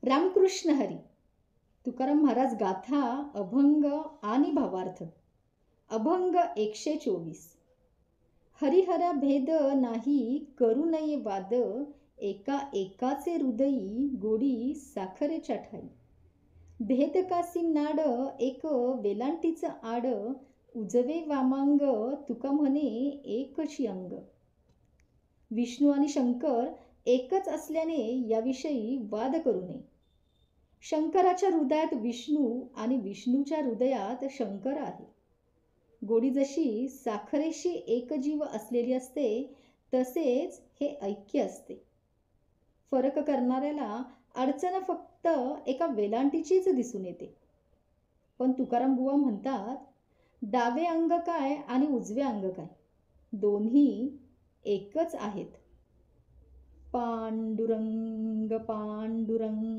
रामकृष्ण हरी. तुकाराम महाराज गाथा अभंग आणि भावार्थ. अभंग 124. हरिहर भेद नाही करू नये वाद, एका एकाचे हृदयी गोडी साखरेच्या ठाई. भेद कासी नाड एक वेलांटीच आड, उजवे वामांग तुका म्हणे एकची अंग. विष्णू आणि शंकर एकच असल्याने याविषयी वाद करू नये. शंकराच्या हृदयात विष्णू आणि विष्णूच्या हृदयात शंकर आहे. गोडी जशी साखरेशी एकजीव असलेली असते तसेच हे ऐक्य असते. फरक करणाऱ्याला अडचण फक्त एका वेलांटीचीच दिसून येते. पण तुकाराम बुवा म्हणतात, डावे अंग काय आणि उजवे अंग काय, दोन्ही एकच आहेत. पांडुरंग पांडुरंग